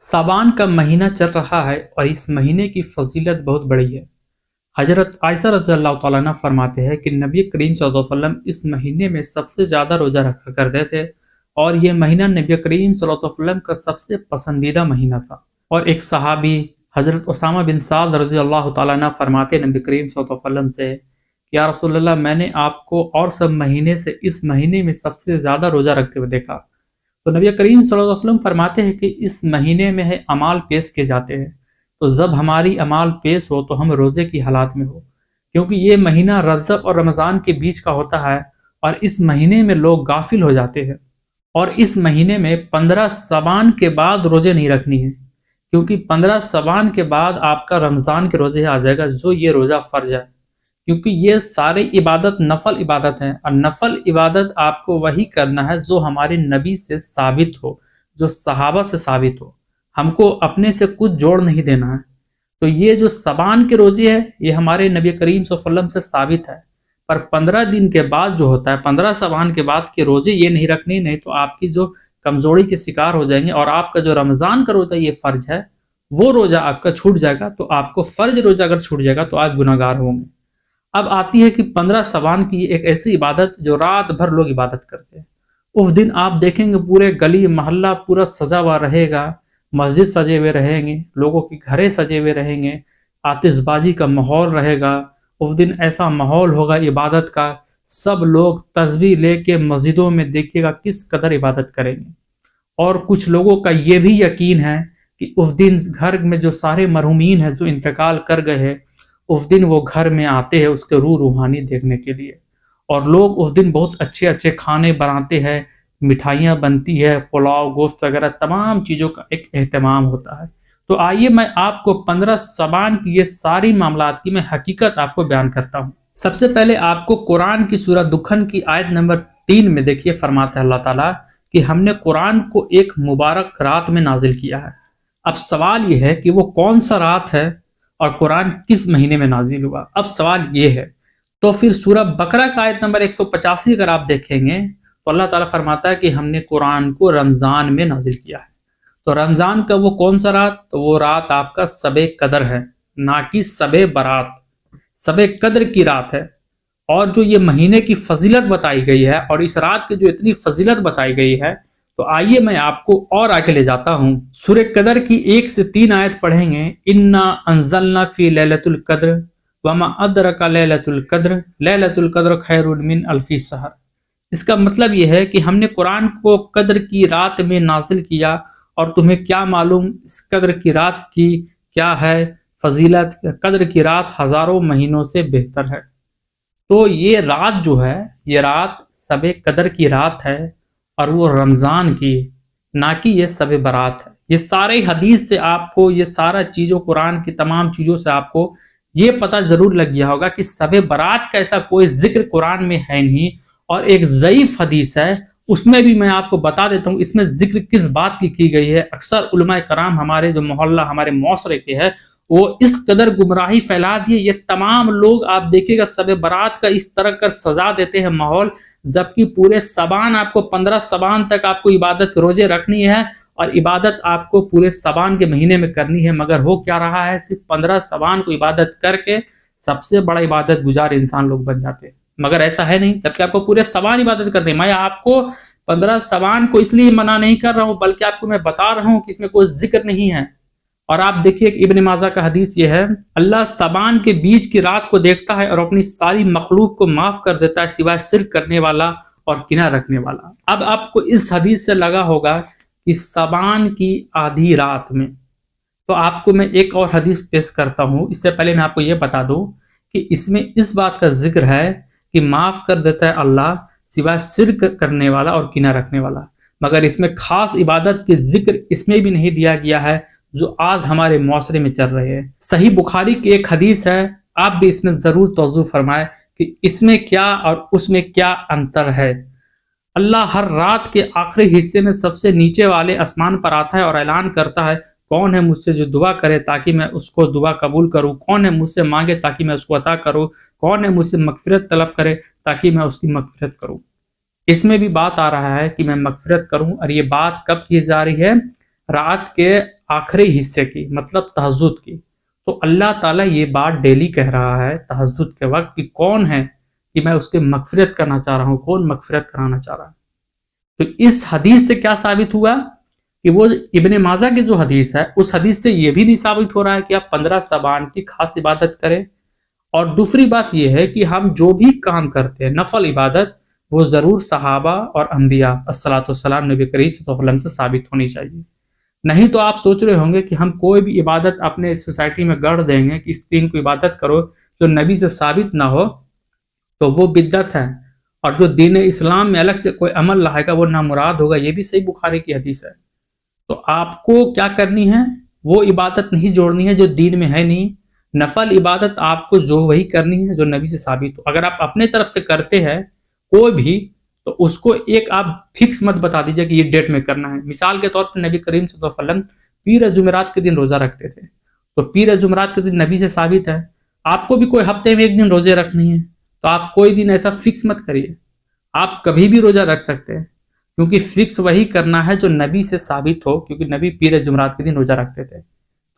साबान का महीना चल रहा है और इस महीने की फजीलत बहुत बड़ी है। हजरत आयशा रज़ी अल्लाह तआला अन्हा फरमाते हैं कि नबी करीम सल्लल्लाहु अलैहि वसल्लम इस महीने में सबसे ज़्यादा रोज़ा रखा करते थे और ये महीना नबी करीम सल्लल्लाहु अलैहि वसल्लम का सबसे पसंदीदा महीना था। और एक सहाबी हजरत उसामा बिन साद रज़ी अल्लाह तआला अन्हु फरमाते नबी करीम सल्लल्लाहु अलैहि वसल्लम से कि या रसूलल्लाह, मैंने आपको और सब महीने से इस महीने में सबसे ज़्यादा रोज़ा रखते हुए देखा। तो नबी करीम सल्लल्लाहु अलैहि वसल्लम फरमाते हैं कि इस महीने में है अमाल पेश किए जाते हैं, तो जब हमारी अमाल पेश हो तो हम रोज़े की हालात में हो, क्योंकि ये महीना रजब और रमज़ान के बीच का होता है और इस महीने में लोग गाफिल हो जाते हैं। और इस महीने में 15 सबान के बाद रोज़े नहीं रखनी है, क्योंकि 15 सबान के बाद आपका रमज़ान के रोज़े आ जाएगा, जो ये रोज़ा फ़र्ज है। क्योंकि ये सारी इबादत नफल इबादत हैं और नफल इबादत आपको वही करना है जो हमारे नबी से साबित हो, जो सहाबा से साबित हो। हमको अपने से कुछ जोड़ नहीं देना है। तो ये जो सबान के रोजे है ये हमारे नबी करीम सल्लल्लाहु अलैहि वसल्लम से साबित है। पर 15 दिन के बाद जो होता है, 15 सबान के बाद के रोजे ये नहीं रखने, नहीं तो आपकी जो कमजोरी के शिकार हो जाएंगे और आपका जो रमज़ान का रोजा ये फर्ज है वो रोजा आपका छूट जाएगा। तो आपको फर्ज रोजा अगर छूट जाएगा तो आप गुनाहगार होंगे। अब आती है कि 15 सबान की एक ऐसी इबादत जो रात भर लोग इबादत करते हैं। उस दिन आप देखेंगे पूरे गली मोहल्ला पूरा सजा हुआ रहेगा, मस्जिद सजे हुए रहेंगे, लोगों के घरे सजे हुए रहेंगे, आतिशबाजी का माहौल रहेगा। उस दिन ऐसा माहौल होगा इबादत का, सब लोग तस्बीह लेके मस्जिदों में देखिएगा किस कदर इबादत करेंगे। और कुछ लोगों का ये भी यकीन है कि उस दिन घर में जो सारे मरहूमीन हैं, जो इंतकाल कर गए हैं, उस दिन वो घर में आते हैं उसके रूह रूहानी देखने के लिए। और लोग उस दिन बहुत अच्छे अच्छे खाने बनाते हैं, मिठाइयाँ बनती है, पुलाव गोश्त वगैरह तमाम चीज़ों का एक एहतमाम होता है। तो आइए मैं आपको 15 सबान की ये सारी मामलात की मैं हकीकत आपको बयान करता हूँ। सबसे पहले आपको कुरान की सूरह दुखन की आयत नंबर 3 में देखिए, फरमाता है अल्लाह ताला कि हमने कुरान को एक मुबारक रात में नाजिल किया है। अब सवाल ये है कि वो कौन सा रात है और कुरान किस महीने में नाजिल हुआ। अब सवाल ये है, तो फिर सूरह बकरा का आयत नंबर 185 अगर आप देखेंगे तो अल्लाह ताला फरमाता है कि हमने कुरान को रमज़ान में नाजिल किया है। तो रमज़ान का वो कौन सा रात, तो वो रात आपका सबे कदर है, ना कि सबे बारात। सबे कदर की रात है। और जो ये महीने की फजीलत बताई गई है और इस रात की जो इतनी फजीलत बताई गई है, तो आइए मैं आपको और आगे ले जाता हूँ। सूरह कदर की 1 से 3 आयत पढ़ेंगे। इन्ना अंज़लना फी लैलतुल कद्र वमा अदरका लैलतुल कद्र लैलतुल कद्र खैरुन मिन अल्फी शहर। इसका मतलब यह है कि हमने कुरान को कद्र की रात में नाजिल किया, और तुम्हें क्या मालूम इस कद्र की रात की क्या है फजीलत। कद्र की रात हजारों महीनों से बेहतर है। तो ये रात जो है, ये रात सबे कदर की रात है और वो रमज़ान की, ना कि ये सबे बारात है। ये सारे हदीस से आपको, ये सारा चीज़ों कुरान की तमाम चीज़ों से आपको ये पता जरूर लग गया होगा कि सबे बारात का ऐसा कोई जिक्र कुरान में है नहीं। और एक ज़ईफ हदीस है, उसमें भी मैं आपको बता देता हूँ इसमें जिक्र किस बात की गई है। अक्सर उलमाए कराम हमारे जो मोहल्ला हमारे मौसरे के हैं वो इस कदर गुमराही फैला दिए। ये तमाम लोग आप देखिएगा सबे बारात का इस तरह का सजा देते हैं माहौल, जबकि पूरे सबान आपको 15 सबान तक आपको इबादत रोजे रखनी है और इबादत आपको पूरे सबान के महीने में करनी है। मगर हो क्या रहा है, सिर्फ 15 सबान को इबादत करके सबसे बड़ा इबादत गुजार इंसान लोग बन जाते हैं। मगर ऐसा है नहीं, जबकि आपको पूरे सबान इबादत करनी है। मैं आपको 15 सबान को इसलिए मना नहीं कर रहा हूँ, बल्कि आपको मैं बता रहा हूँ कि इसमें कोई जिक्र नहीं है। और आप देखिए इब्न माजा का हदीस ये है, अल्लाह सबान के बीच की रात को देखता है और अपनी सारी मखलूक को माफ कर देता है सिवाय शिर्क करने वाला और किना रखने वाला। अब आपको इस हदीस से लगा होगा कि सबान की आधी रात में, तो आपको मैं एक और हदीस पेश करता हूँ। इससे पहले मैं आपको ये बता दूं कि इसमें इस बात का जिक्र है कि माफ कर देता है अल्लाह सिवाय शिर्क करने वाला और किना रखने वाला। मगर इसमें खास इबादत के जिक्र इसमें भी नहीं दिया गया है जो आज हमारे मुआशरे में चल रहे हैं। सही बुखारी की एक हदीस है, आप भी इसमें जरूर तवज्जो फरमाए कि इसमें क्या और उसमें क्या अंतर है। अल्लाह हर रात के आखिरी हिस्से में सबसे नीचे वाले आसमान पर आता है और ऐलान करता है, कौन है मुझसे जो दुआ करे ताकि मैं उसको दुआ कबूल करूं, कौन है मुझसे मांगे ताकि मैं उसको अता करूं, कौन है मुझसे मगफिरत तलब करे ताकि मैं उसकी मगफिरत करूं। इसमें भी बात आ रहा है कि मैं मगफिरत करूं, और ये बात कब की जा रही है, रात के آخری حصے کی، مطلب تہجد کی، تو اللہ تعالیٰ یہ بات ڈیلی کہہ رہا ہے تہجد کے وقت کہ کون ہے کہ میں اس کے مغفرت کرنا چاہ رہا ہوں، کون مغفرت کرانا چاہ رہا ہے۔ تو اس حدیث سے کیا ثابت ہوا کہ وہ ابن ماجہ کی جو حدیث ہے اس حدیث سے یہ بھی نہیں ثابت ہو رہا ہے کہ آپ 15 شعبان کی خاص عبادت کریں، اور دوسری بات یہ ہے کہ ہم جو بھی کام کرتے ہیں نفل عبادت وہ ضرور صحابہ اور انبیاء الصلاۃ والسلام نبی کریم صلی اللہ علیہ وسلم سے ثابت ہونی چاہیے۔ نہیں تو آپ سوچ رہے ہوں گے کہ ہم کوئی بھی عبادت اپنے سوسائٹی میں گڑھ دیں گے کہ اس دین کو عبادت کرو جو نبی سے ثابت نہ ہو تو وہ بدعت ہے، اور جو دین اسلام میں الگ سے کوئی عمل لائے گا وہ نامراد ہوگا، یہ بھی صحیح بخاری کی حدیث ہے۔ تو آپ کو کیا کرنی ہے؟ وہ عبادت نہیں جوڑنی ہے جو دین میں ہے نہیں، نفل عبادت آپ کو جو وہی کرنی ہے جو نبی سے ثابت ہو۔ اگر آپ اپنے طرف سے کرتے ہیں کوئی بھی تو اس کو ایک آپ فکس مت بتا دیجئے کہ یہ ڈیٹ میں کرنا ہے۔ مثال کے طور پر نبی کریم صلی اللہ علیہ وسلم پیر جمعرات کے دن روزہ رکھتے تھے، تو پیر جمعرات کے دن نبی سے ثابت ہے۔ آپ کو بھی کوئی ہفتے میں ایک دن روزے رکھنی ہے تو آپ کوئی دن ایسا فکس مت کریے، آپ کبھی بھی روزہ رکھ سکتے ہیں، کیونکہ فکس وہی کرنا ہے جو نبی سے ثابت ہو، کیونکہ نبی پیر جمعرات کے دن روزہ رکھتے تھے۔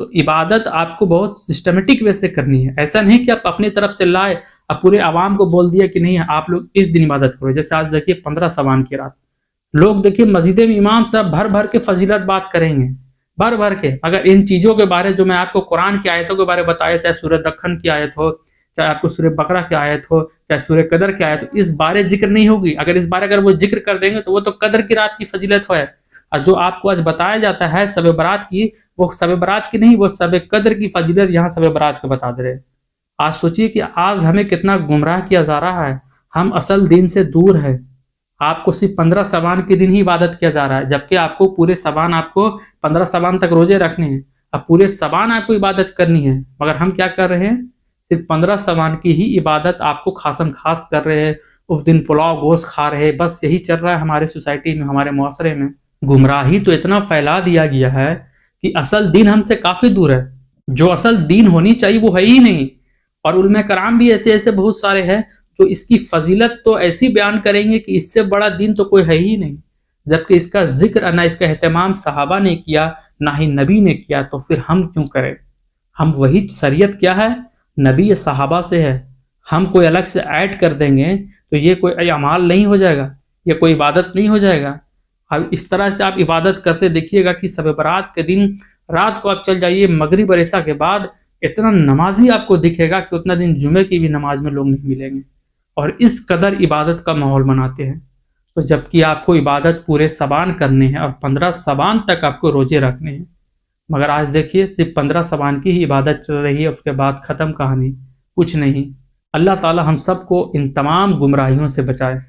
تو عبادت آپ کو بہت سسٹمیٹک وے سے کرنی ہے، ایسا نہیں کہ آپ اپنی طرف سے لائے اب پورے عوام کو بول دیا کہ نہیں آپ لوگ اس دن عبادت کرو۔ جیسے آج دیکھیے 15 شعبان کی رات لوگ دیکھیے مسجد میں امام صاحب بھر بھر کے فضیلت بات کریں گے، بھر بھر کے۔ اگر ان چیزوں کے بارے جو میں آپ کو قرآن کی آیتوں کے بارے بتایا، چاہے سورہ دکھن کی آیت ہو، چاہے آپ کو سورہ بقرہ کی آیت ہو، چاہے سورہ قدر کی آیت ہو، اس بارے ذکر نہیں ہوگی۔ اگر اس بارے اگر وہ ذکر کر دیں گے تو وہ تو قدر کی رات کی فضیلت ہے، اور جو آپ کو آج بتایا جاتا ہے شب برات کی، وہ شب برات کی نہیں، وہ شب قدر کی فضیلت یہاں شب برات کے بتا دے رہے۔ آج سوچئے کہ آج ہمیں کتنا گمراہ کیا جا رہا ہے، ہم اصل دین سے دور ہے۔ آپ کو صرف 15 شعبان کے دن ہی عبادت کیا جا رہا ہے، جبکہ آپ کو پورے شعبان، آپ کو 15 شعبان تک روزے رکھنے ہیں، اب پورے شعبان آپ کو عبادت کرنی ہے، مگر ہم کیا کر رہے ہیں؟ صرف 15 شعبان کی ہی عبادت آپ کو خاصم خاص کر رہے ہیں، اس دن پلاؤ گوشت کھا رہے ہیں، بس یہی چل رہا ہے ہمارے سوسائٹی میں، ہمارے معاشرے میں۔ گمراہی تو اتنا پھیلا دیا گیا ہے کہ اصل دین ہم سے کافی دور ہے، جو اصل دین ہونی چاہیے وہ ہے ہی نہیں۔ اور علماء کرام بھی ایسے ایسے بہت سارے ہیں جو اس کی فضیلت تو ایسی بیان کریں گے کہ اس سے بڑا دین تو کوئی ہے ہی نہیں، جبکہ اس کا ذکر نہ اس کا اہتمام صحابہ نے کیا نہ ہی نبی نے کیا، تو پھر ہم کیوں کریں؟ ہم وہی شریعت کیا ہے نبی صحابہ سے ہے، ہم کوئی الگ سے ایڈ کر دیں گے تو یہ کوئی اعمال نہیں ہو جائے گا، یہ کوئی عبادت نہیں ہو جائے گا۔ اب اس طرح سے آپ عبادت کرتے دیکھیے گا کہ شب برات کے دن رات کو آپ چل جائیے مغرب اور عشاء کے بعد اتنا نمازی آپ کو دکھے گا کہ اتنا دن جمعے کی بھی نماز میں لوگ نہیں ملیں گے، اور اس قدر عبادت کا ماحول بناتے ہیں۔ تو جبکہ آپ کو عبادت پورے شعبان کرنے ہیں اور 15 شعبان تک آپ کو روزے رکھنے ہیں، مگر آج دیکھیے صرف 15 شعبان کی ہی عبادت چل رہی ہے، اس کے بعد ختم کہانی، کچھ نہیں۔ اللہ تعالی ہم سب کو ان تمام گمراہیوں سے بچائے۔